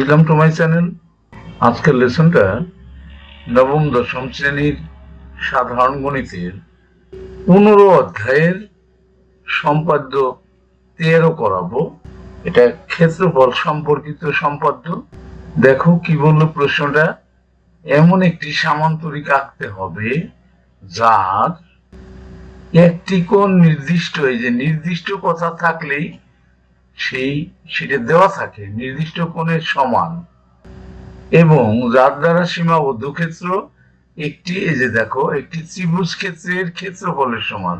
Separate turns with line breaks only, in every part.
Welcome to my channel. আজকের লেসনটা নবম দশম শ্রেণীর সাধারণ গণিতের 15 অধ্যায়ের সম্পাদ্য 13 করাবো। এটা ক্ষেত্রফল সম্পর্কিত সম্পাদ্য। দেখো কি বললো প্রশ্নটা, এমন একটি সামান্তরিক আঁকতে হবে যার একটি কোণ নির্দিষ্ট, এই যে নির্দিষ্ট কথা থাকলেই সেটা দেওয়া থাকে নির্দিষ্ট কোণের সমান, এবং যার দ্বারা সীমাবদ্ধ ক্ষেত্র একটি, এই যে দেখো, একটি ত্রিভুজ ক্ষেত্রের ক্ষেত্রফলের সমান।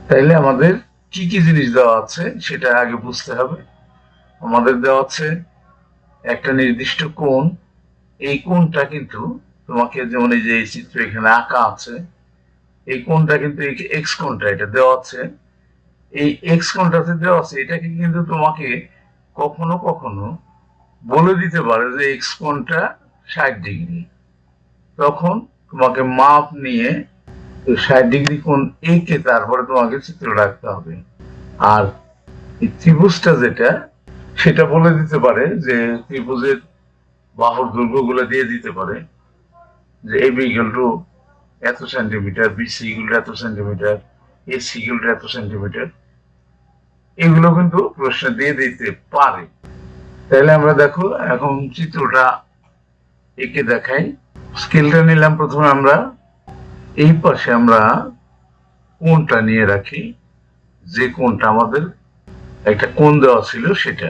তাইলে আমাদের কি কি জিনিস দেওয়া আছে সেটা আগে বুঝতে হবে। আমাদের দেওয়া আছে একটা নির্দিষ্ট কোণ। এই কোণটা কিন্তু তোমাকে, যেমন এই যে এই চিত্র এখানে আঁকা আছে, এই কোণটা কিন্তু এক্স কোণটা এটা দেওয়া আছে। এই এক্স কোণটাতে দেওয়া আছে, এটাকে কিন্তু তোমাকে কখনো কখনো বলে দিতে পারে যে এক্স কোণটা 60 ডিগ্রি। তখন তোমাকে মাপ নিয়ে 60 ডিগ্রি কোণ এঁকে তারপরে তোমাকে চিত্র রাখতে হবে। আর এই ত্রিভুজটা যেটা, সেটা বলে দিতে পারে যে ত্রিভুজের বাহুর দৈর্ঘ্য গুলো দিয়ে দিতে পারে যে এ বি ইকুয়াল টু এত centimetre, B C equal to এত centimetre, A C equal to এত সেন্টিমিটার। এগুলো কিন্তু প্রশ্ন দিয়ে দিতে পারে। তাহলে আমরা দেখো এখন চিত্রটা এঁকে দেখাই। স্কেলটা নিলাম, প্রথমে আমরা এই পাশে আমরা কোণটা নিয়ে রাখি, যে কোণটা আমাদের একটা কোণ দেওয়া ছিল সেটা।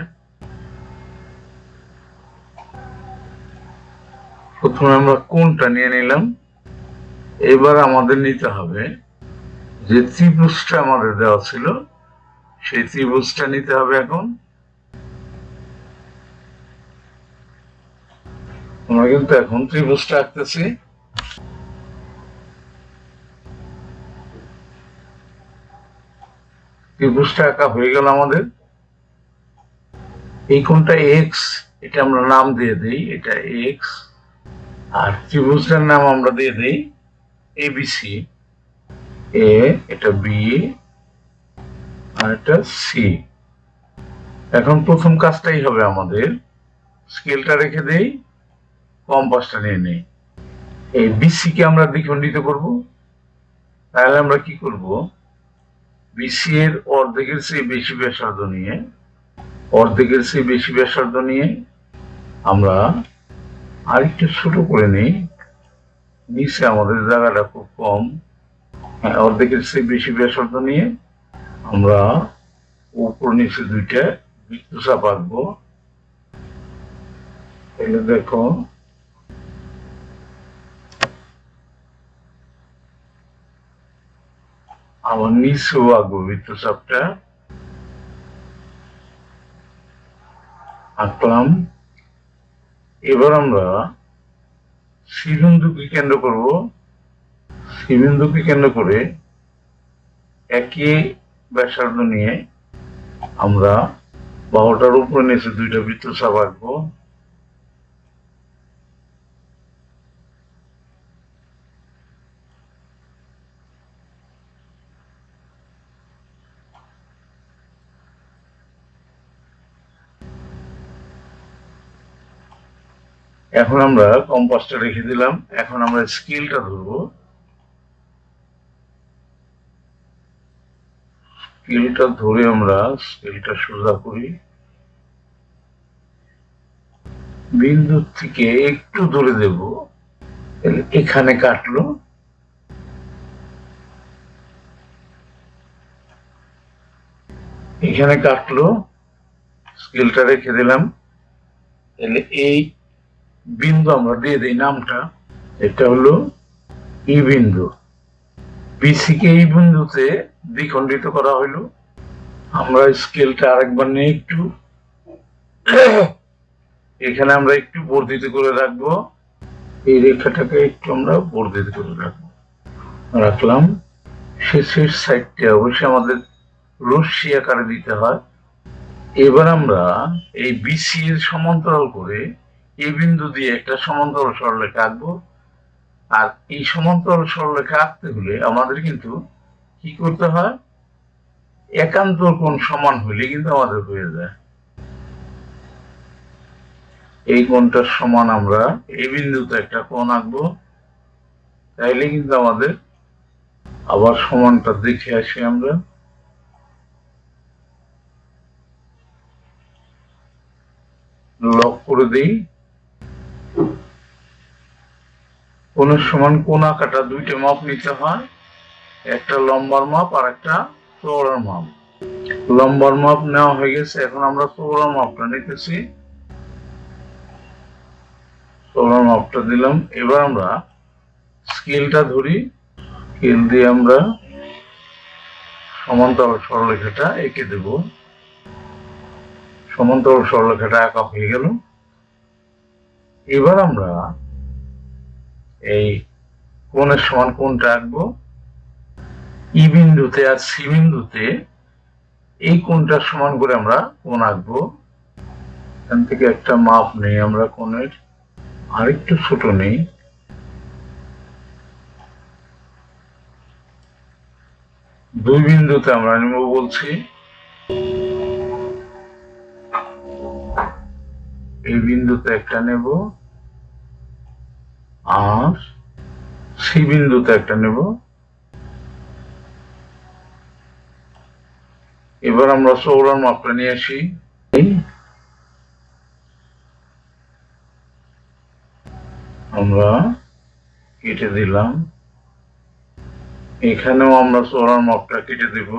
প্রথমে আমরা কোণটা নিয়ে নিলাম। এবার আমাদের নিতে হবে যে ত্রিভুজটা আমাদের দেওয়া ছিল, সেই ত্রিভুজটা নিতে হবে। এখন আমরা কিন্তু এখন ত্রিভুজটা আঁকতেছি। ত্রিভুজটা আঁকা হয়ে গেল আমাদের। এই কোণটা এক্স, এটা আমরা নাম দিয়ে দিই, এটা এক্স। আর ত্রিভুজটার নাম আমরা দিয়ে দিই এবিসি। এ, এটা বি, আর এটা সি। এখন প্রথম কাজটাই হবে আমাদের, স্কেলটা রেখে দেই, কম্পাসটা নিয়ে নেই। এই বিসি কে আমরা দ্বিখণ্ডিত করব। তাহলে আমরা কি করব, বিসি এর অর্ধেকের চেয়ে বেশি ব্যাসার্ধ নিয়ে, আমরা আরেকটু ছোট করে নিই। নিচে আমাদের জায়গাটা খুব কম, অর্ধেকের চেয়ে বেশি ব্যাসার্ধ নিয়ে আমরা উপর নিচে দুইটা বৃত্তচাপ আঁকবো। তাহলে দেখো আবার নিচেও আঁকবো বৃত্তচাপটা, আঁকলাম। এবার আমরা সি বিন্দুকে কেন্দ্র করব। সি বিন্দুকে কেন্দ্র করে একই ব্যাসার্ধ নিয়ে আমরা বাহুটার উপরে নিচে দুইটা বৃত্তচাপ আঁকবো। এখন আমরা কম্পাসটা রেখে দিলাম। এখন আমরা স্কেলটা ধরবো। স্কেলটা ধরে আমরা স্কেলটা সোজা করি, বিন্দু থেকে একটু দূরে দেব। এখানে কাটলো, এখানে কাটলো, স্কেলটা রেখে দিলাম। তাহলে এই বিন্দু আমরা দিয়ে দিই নামটা, এটা হলো ই বিন্দু। বিসি কে এই বিন্দুতে দ্বিখণ্ডিত করা হইলো। আমরা স্কেলটা আরেকবার নিয়ে একটু এখানে আমরা একটু বর্ধিত করে রাখবো। এই রেখাটাকে একটু আমরা বর্ধিত করে রাখলাম। শেষের সাইডটা অবশ্যই আমাদের রশ্মি আকারে দিতে হয়। এবার আমরা এই বিসি এর সমান্তরাল করে এই বিন্দু দিয়ে একটা সমান্তরাল সরলরেখা আঁকবো। আর এই সমান্তরাল সরলরেখা আঁকতে হলে আমাদের কিন্তু কি করতে হয়, একান্তর কোণ সমান হইলে কিন্তু আমাদের হয়ে যায়। এই কোণটার সমান আমরা এই বিন্দুতে একটা কোণ আঁকবো। তাইলে কিন্তু আমাদের আবার সমানটা দেখে আসি আমরা। লক করে দিই। কোণের সমান কোণ আঁকাটা দুইটা মাপ নিতে হয়, একটা লম্বার মাপ আর একটা চওড়ার মাপ। লম্বার মাপ নেওয়া হয়ে গেছে, এখন আমরা চওড়ার মাপটা নিতেছি। চওড়ার মাপটা দিলাম। এবার আমরা স্কেলটা ধরি, স্কেল দিয়ে আমরা সমান্তরাল সরলরেখাটা এঁকে দেব। সমান্তরাল সরলরেখাটা আঁকা হয়ে গেল। এবার আমরা এই কোণের সমান কোণটা আঁকবো। ই বিন্দুতে আর সি বিন্দুতে এই কোণটার সমান করে আমরা কোণ আঁকবো। এখান থেকে একটা মাপ নেই আমরা কোণের, আরেকটু ছোট নেই। দুই বিন্দুতে আমরা নেব বলছি। এই বিন্দুতে একটা নেব আর সি বিন্দুতে একটা নেব। এবার আমরা চওড়ার মাপটা নিয়ে আসি। আমরা কেটে দিলাম। এখানেও আমরা চওড়ার মাপটা কেটে দেব।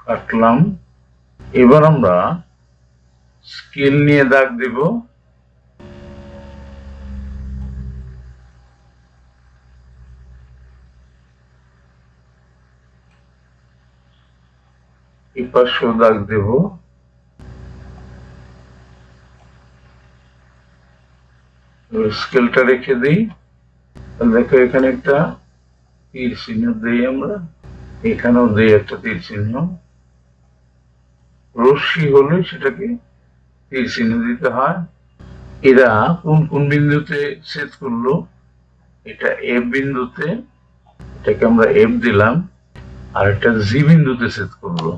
কাটলাম। এবার আমরা স্কেল নিয়ে দাগ দেব। এই পাশেও দাগ দেব। স্কেলটা রেখে দিই। দেখো এখানে একটা তীর চিহ্ন দিই আমরা, এখানেও দিই একটা তীর চিহ্ন। রশ্মি হলে সেটাকে তীর চিহ্ন দিতে হয়। এরা কোন কোন বিন্দুতে ছেদ করলো? এটা এফ বিন্দুতে, এটাকে আমরা এফ দিলাম, আর একটা জি বিন্দুতে ছেদ করলো।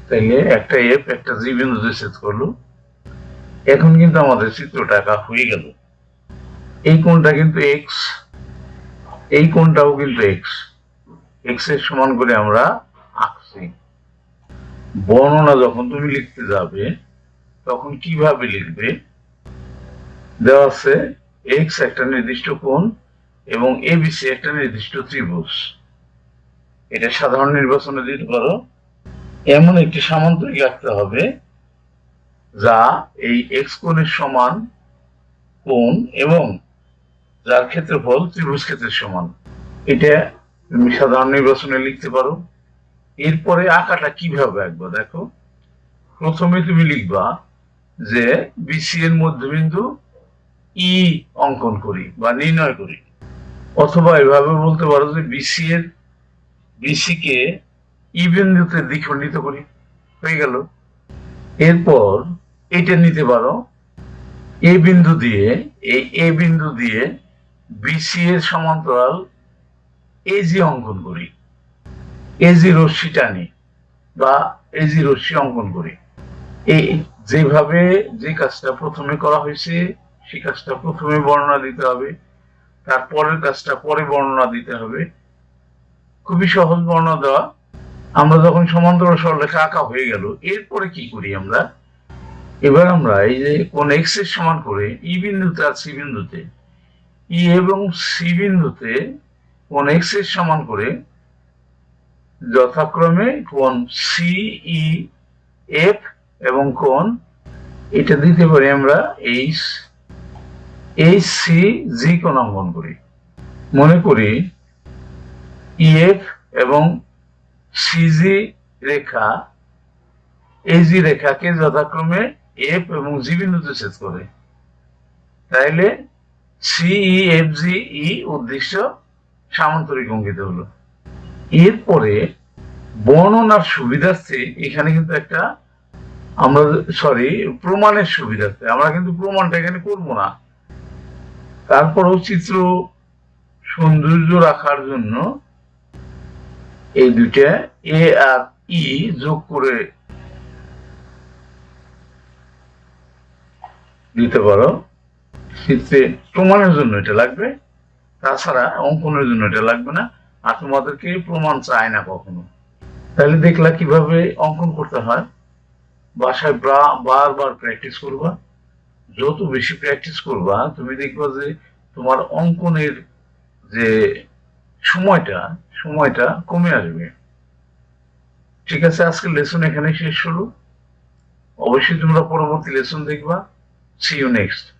তাইলে একটা এফ একটা জি বিন্দুতে ছেদ করলো। এখন কিন্তু আমাদের চিত্রটা আঁকা হয়ে গেল। এই কোণটা কিন্তু এক্স, এই কোণটাও কিন্তু এক্স, এক্স এর সমান করে আমরা আঁকছি। বর্ণনা যখন তুমি লিখতে যাবে তখন কিভাবে লিখবে? দেওয়া আছে এক্স একটা নির্দিষ্ট কোণ এবং এবিসি একটা নির্দিষ্ট ত্রিভুজ। এটা সাধারণ নির্বাচনে দিতে পারো। এমন একটি সামান্তরিক আঁকতে হবে যা এই এক্স কোণের সমান কোণ এবং যার ক্ষেত্রফল ত্রিভুজ ক্ষেত্রের সমান। এটা তুমি সাধারণ নির্বাচনে লিখতে পারো। এরপরে আঁকাটা কিভাবে আঁকবো দেখো। প্রথমে তুমি লিখবা যে বিসি এর মধ্যবিন্দু ই অঙ্কন করি বা নির্ণয় করি, অথবা এভাবে বলতে পারো যে বিসি কে ই বিন্দুতে দ্বিখণ্ডিত করি, হয়ে গেল। এরপর এটা নিতে পারো, এ বিন্দু দিয়ে বিসি এর সমান্তরাল এজি অঙ্কন করি, এজি রশ্মি টানি বা এজি রশ্মি অঙ্কন করি। এই যেভাবে যে কাজটা প্রথমে করা হয়েছে সেই কাজটা প্রথমে বর্ণনা দিতে হবে, তারপরের কাজটা পরে বর্ণনা দিতে হবে। খুবই সহজ বর্ণনা দেওয়া। আমরা যখন সমান্তরাল সরলরেখা আঁকা হয়ে গেল, এরপরে কি করি আমরা? এবার আমরা এই যে কোণ এক্স এর সমান করে ই বিন্দুতে আর সি বিন্দুতে, ই এবং সি বিন্দুতে কোণ এক্স এর সমান করে যথাক্রমে কোণ সিই এফ এবং কোণ এটা দিতে পারি আমরা এইচ সি জি কোণ অঙ্কন করি। মনে করি ইএফ এবং সিজি রেখা এজি রেখাকে যথাক্রমে এফ এবং জি বিন্দুতে ছেদ করে। তাইলে সিই এফ জি ই উদ্দেশ্য সামান্তরিক অঙ্কিত হলো। এরপরে বর্ণনার সুবিধার্থে এখানে কিন্তু একটা প্রমাণের সুবিধার্থে আমরা কিন্তু প্রমাণটা এখানে করবো না। তারপরও চিত্র সৌন্দর্য রাখার জন্য এই দুইটা এ আর ই যোগ করে দিতে পারো। চিত্রে প্রমাণের জন্য এটা লাগবে, তাছাড়া অঙ্কনের জন্য এটা লাগবে না। আর তোমাদেরকে প্রমাণ চায় না কখনো। তাহলে দেখলা কিভাবে অঙ্কন করতে হয়। বাসায় বারবার প্র্যাকটিস করবা। যত বেশি প্র্যাকটিস করবা তুমি দেখবা যে তোমার অঙ্কনের যে সময়টা কমে আসবে। ঠিক আছে, আজকের লেসন এখানে শেষ হলো। অবশ্যই তোমরা পরবর্তী লেসন দেখবা। See you next.